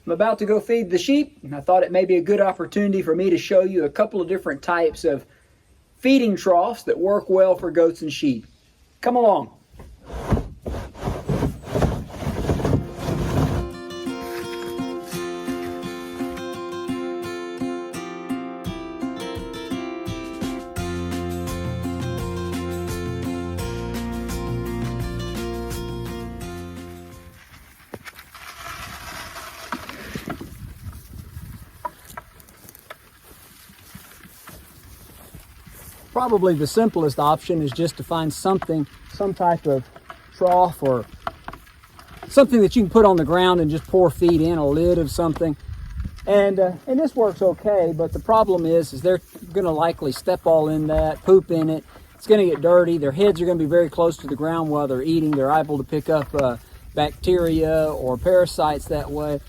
I'm about to go feed the sheep, and I thought it may be a good opportunity for me to show you a couple of different types of feeding troughs that work well for goats and sheep. Come along. Probably the simplest option is just to find some type of trough or something that you can put on the ground and just pour feed in, a lid of something. And this works okay, but the problem is they're going to likely step all in that, poop in it. It's going to get dirty. Their heads are going to be very close to the ground while they're eating. They're able to pick up bacteria or parasites that way.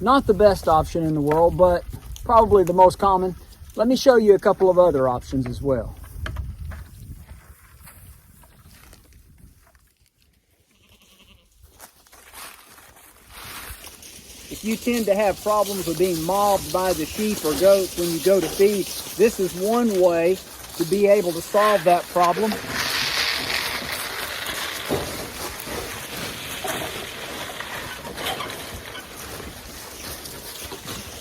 Not the best option in the world, but probably the most common. Let me show you a couple of other options as well. If you tend to have problems with being mobbed by the sheep or goats when you go to feed, this is one way to be able to solve that problem.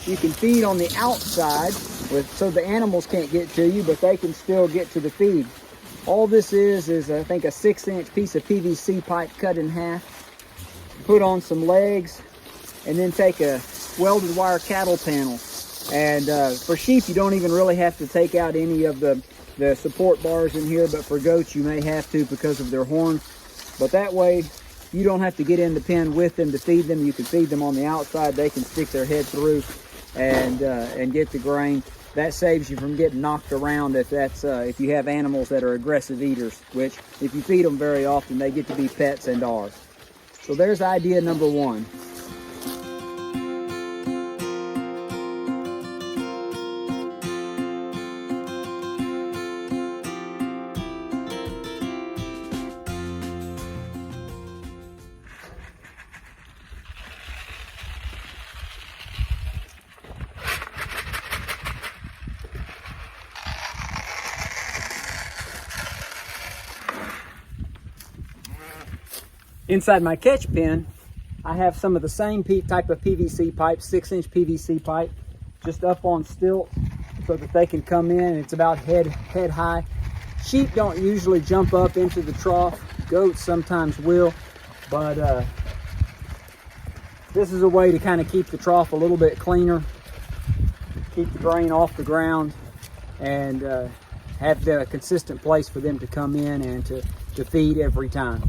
You can feed on the outside so the animals can't get to you, but they can still get to the feed. All this is I think a 6-inch piece of PVC pipe cut in half, put on some legs, and then take a welded wire cattle panel. And for sheep, you don't even really have to take out any of the support bars in here, but for goats, you may have to because of their horns. But that way, you don't have to get in the pen with them to feed them. You can feed them on the outside. They can stick their head through and get the grain. That saves you from getting knocked around if you have animals that are aggressive eaters, which if you feed them very often, they get to be pets and are. So there's idea number one. Inside my catch pen, I have some of the same type of PVC pipe, 6-inch PVC pipe, just up on stilts so that they can come in. It's about head high. Sheep don't usually jump up into the trough. Goats sometimes will, but this is a way to kind of keep the trough a little bit cleaner, keep the grain off the ground, and have a consistent place for them to come in and to feed every time.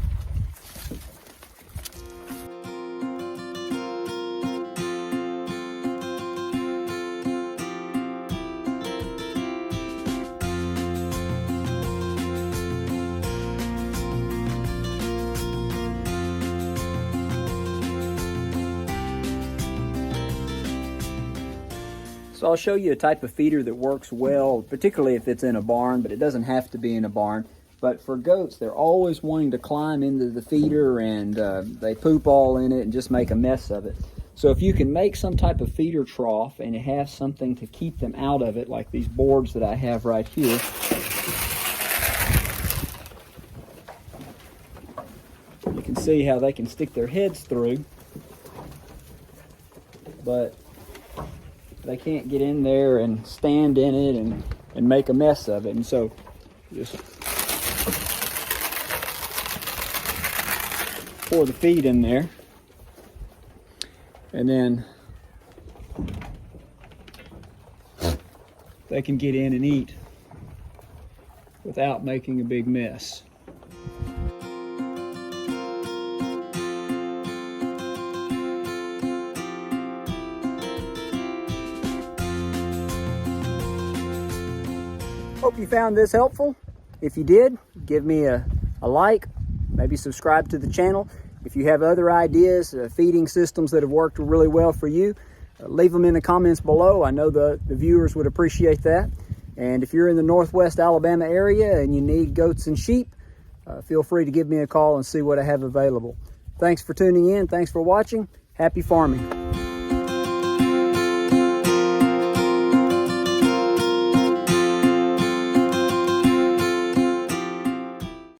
So I'll show you a type of feeder that works well, particularly if it's in a barn, but it doesn't have to be in a barn. But for goats, they're always wanting to climb into the feeder, and they poop all in it and just make a mess of it. So if you can make some type of feeder trough and it has something to keep them out of it, like these boards that I have right here, you can see how they can stick their heads through, but they can't get in there and stand in it and make a mess of it. And so just pour the feed in there, and then they can get in and eat without making a big mess. Hope you found this helpful. If you did, give me a like, maybe subscribe to the channel. If you have other ideas, feeding systems that have worked really well for you, leave them in the comments below. I know the viewers would appreciate that. And if you're in the Northwest Alabama area and you need goats and sheep, feel free to give me a call and see what I have available. Thanks for tuning in. Thanks for watching. Happy farming.